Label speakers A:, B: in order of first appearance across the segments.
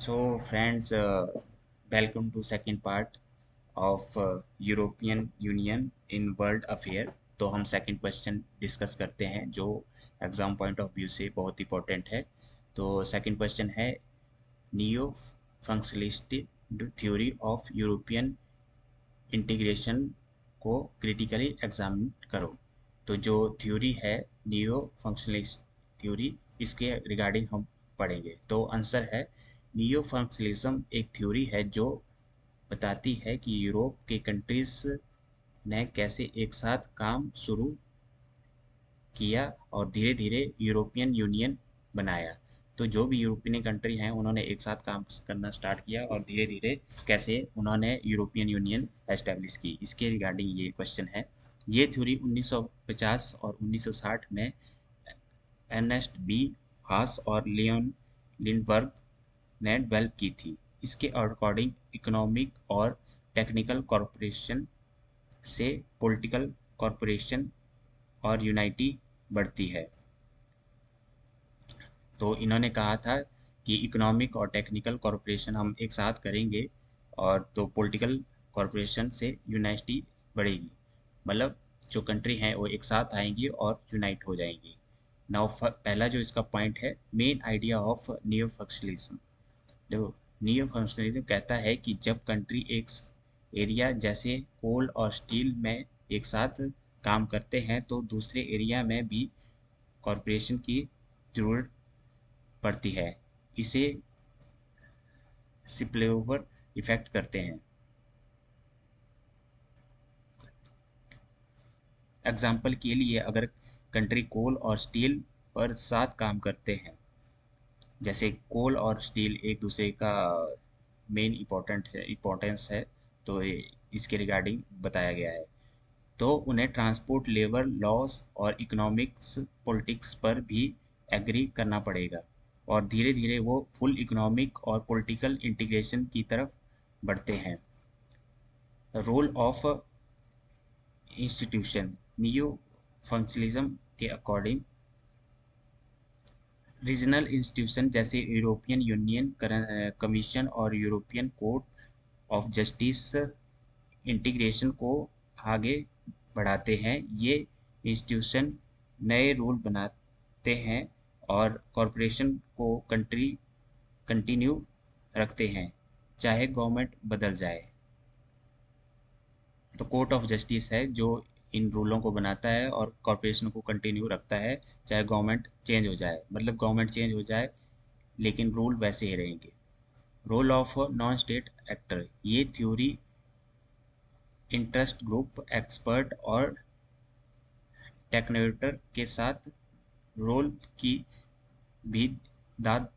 A: So, friends, welcome to second part of European Union in World Affair। तो हम second question discuss करते हैं जो एग्जाम पॉइंट ऑफ व्यू से बहुत इंपॉर्टेंट है। तो सेकंड क्वेश्चन है neo functionalist theory of European integration को क्रिटिकली एग्जामिन करो। तो जो थ्योरी है नियो फंक्शनलिस्ट थ्योरी, इसके रिगार्डिंग हम पढ़ेंगे। तो आंसर है नियो फंक्शनलिज्म एक थ्योरी है जो बताती है कि यूरोप के कंट्रीज ने कैसे एक साथ काम शुरू किया और धीरे धीरे यूरोपियन यूनियन बनाया। तो जो भी यूरोपियन कंट्री हैं उन्होंने एक साथ काम करना स्टार्ट किया और धीरे धीरे कैसे उन्होंने यूरोपियन यूनियन एस्टेब्लिश की, इसके रिगार्डिंग ये क्वेश्चन है। ये थ्योरी 1950 और 1960 में एर्नेस्ट बी हास और लियोन लिंडबर्ग ने डेवलप की थी। इसके अकॉर्डिंग इकोनॉमिक और टेक्निकल कॉरपोरेशन से पॉलिटिकल कॉरपोरेशन और यूनाइटी बढ़ती है। तो इन्होंने कहा था कि इकोनॉमिक और टेक्निकल कॉरपोरेशन हम एक साथ करेंगे और तो पॉलिटिकल कॉरपोरेशन से यूनाइटी बढ़ेगी। मतलब जो कंट्री हैं वो एक साथ आएंगी और यूनाइट हो जाएंगी। नाउ पहला जो इसका पॉइंट है, main idea of neo functionalism. जो नियो फंक्शनलिज्म कहता है कि जब कंट्री एक एरिया जैसे कोल और स्टील में एक साथ काम करते हैं तो दूसरे एरिया में भी कॉरपोरेशन की जरूरत पड़ती है। इसे स्पिलओवर इफेक्ट करते हैं। एग्जाम्पल के लिए अगर कंट्री कोल और स्टील पर साथ काम करते हैं, जैसे कोल और स्टील एक दूसरे का मेन इम्पोर्टेंस है, तो इसके रिगार्डिंग बताया गया है। तो उन्हें ट्रांसपोर्ट लेबर लॉस और इकोनॉमिक्स पॉलिटिक्स पर भी एग्री करना पड़ेगा और धीरे धीरे वो फुल इकोनॉमिक और पॉलिटिकल इंटीग्रेशन की तरफ बढ़ते हैं। Role of institution neo functionalism के अकॉर्डिंग रीजनल इंस्टीट्यूशन जैसे यूरोपियन यूनियन कमीशन और European Court of Justice integration को आगे बढ़ाते हैं। ये इंस्टीट्यूशन नए रूल बनाते हैं और कॉरपोरेशन को कंटिन्यू रखते हैं चाहे गवर्नमेंट बदल जाए। तो कोर्ट ऑफ जस्टिस है जो इन रूलों को बनाता है और कॉरपोरेशन को कंटिन्यू रखता है चाहे गवर्नमेंट चेंज हो जाए। मतलब गवर्नमेंट चेंज हो जाए लेकिन रूल वैसे ही रहेंगे। Role of non state actor, ये थ्योरी इंटरेस्ट ग्रुप एक्सपर्ट और टेक्नोटर के साथ रोल की भी दाद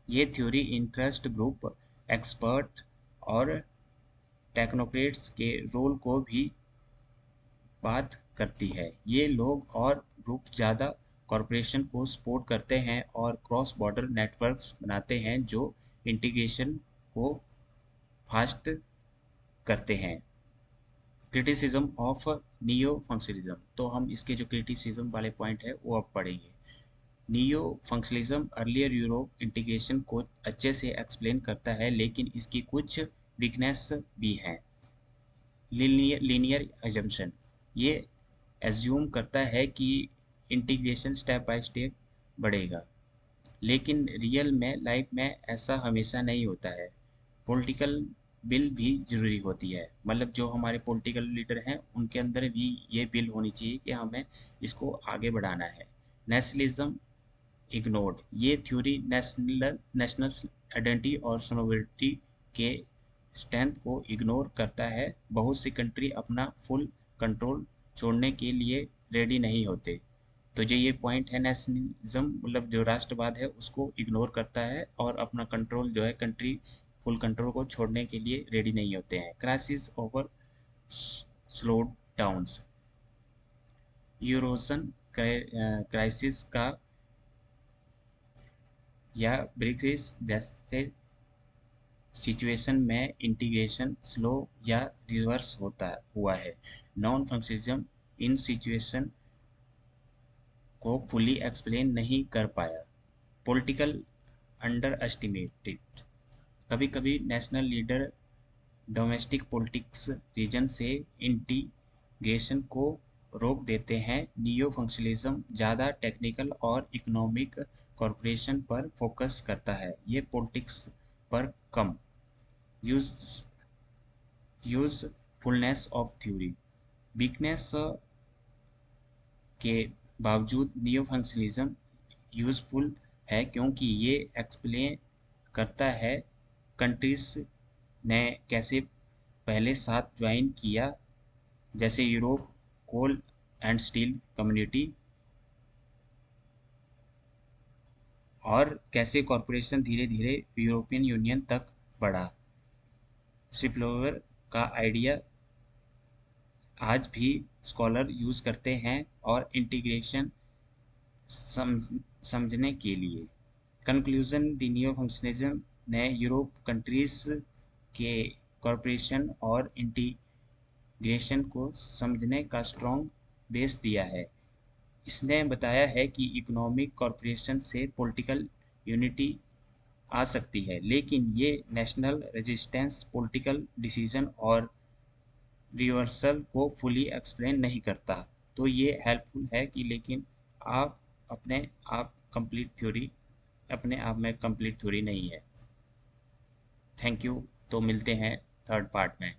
A: ये थ्योरी इंटरेस्ट ग्रुप एक्सपर्ट और टेक्नोक्रेट्स के रोल को भी बात करती है। ये लोग और ग्रुप ज़्यादा कॉरपोरेशन को सपोर्ट करते हैं और क्रॉस बॉर्डर नेटवर्क्स बनाते हैं जो इंटीग्रेशन को फास्ट करते हैं। क्रिटिसिज्म ऑफ नियो फंक्शनलिज्म, तो हम इसके जो क्रिटिसिज्म वाले पॉइंट है वो अब पढ़ेंगे। Neo functionalism earlier Europe integration को अच्छे से एक्सप्लेन करता है लेकिन इसकी कुछ वीकनेस भी हैं। लीनियर एजम्पशन, ये एज्यूम करता है कि इंटीग्रेशन स्टेप बाय स्टेप बढ़ेगा, लेकिन रियल में लाइफ में ऐसा हमेशा नहीं होता है। पॉलिटिकल बिल भी ज़रूरी होती है। मतलब जो हमारे पॉलिटिकल लीडर हैं उनके अंदर भी ये बिल होनी चाहिए कि हमें इसको आगे बढ़ाना है। नेशनलिज्म इग्नोर्ड, ये थ्योरी नेशनल आइडेंटिटी और सोवरेनिटी के स्ट्रेंथ को इग्नोर करता है। बहुत सी कंट्री अपना फुल कंट्रोल छोड़ने के लिए रेडी नहीं होते। तो जो ये पॉइंट है, नेशनलिज्म मतलब जो राष्ट्रवाद है उसको इग्नोर करता है और अपना कंट्रोल जो है कंट्री फुल कंट्रोल को छोड़ने के लिए रेडी नहीं होते हैं। Crisis over slowdowns, Eurozone crisis का या ब्रिक्स जैसे सिचुएशन में इंटीग्रेशन स्लो या रिवर्स होता हुआ है। नॉन फंक्शनलिज्म इन सिचुएशन को फुली एक्सप्लेन नहीं कर पाया। Political underestimated. कभी कभी national leader domestic politics reason से इंटीग्रेशन को रोक देते हैं। नियो फंक्शनलिज्म ज़्यादा टेक्निकल और इकोनॉमिक कॉरपोरेशन पर फोकस करता है। ये पॉलिटिक्स पर कम use usefulness of theory. Weakness के बावजूद नियो फंक्शनलिज्म यूजफुल है क्योंकि ये एक्सप्लेन करता है कंट्रीज ने कैसे पहले साथ ज्वाइन किया, जैसे Europe coal and steel community, और कैसे कॉरपोरेशन धीरे धीरे यूरोपियन यूनियन तक बढ़ा। स्पिलओवर का आइडिया आज भी स्कॉलर यूज करते हैं और इंटीग्रेशन समझने के लिए। कंक्लूजन, द नियो फंक्शनलिज्म ने यूरोप कंट्रीज के कॉरपोरेशन और इंटीग्रेशन को समझने का स्ट्रॉन्ग बेस दिया है। इसने बताया है कि इकोनॉमिक कॉरपोरेशन से पॉलिटिकल यूनिटी आ सकती है, लेकिन ये नेशनल रेजिस्टेंस, पॉलिटिकल डिसीजन और रिवर्सल को फुली एक्सप्लेन नहीं करता। तो ये हेल्पफुल है कि लेकिन आप अपने आप कंप्लीट थ्योरी अपने आप में कंप्लीट थ्योरी नहीं है। Thank you. तो मिलते हैं थर्ड पार्ट में।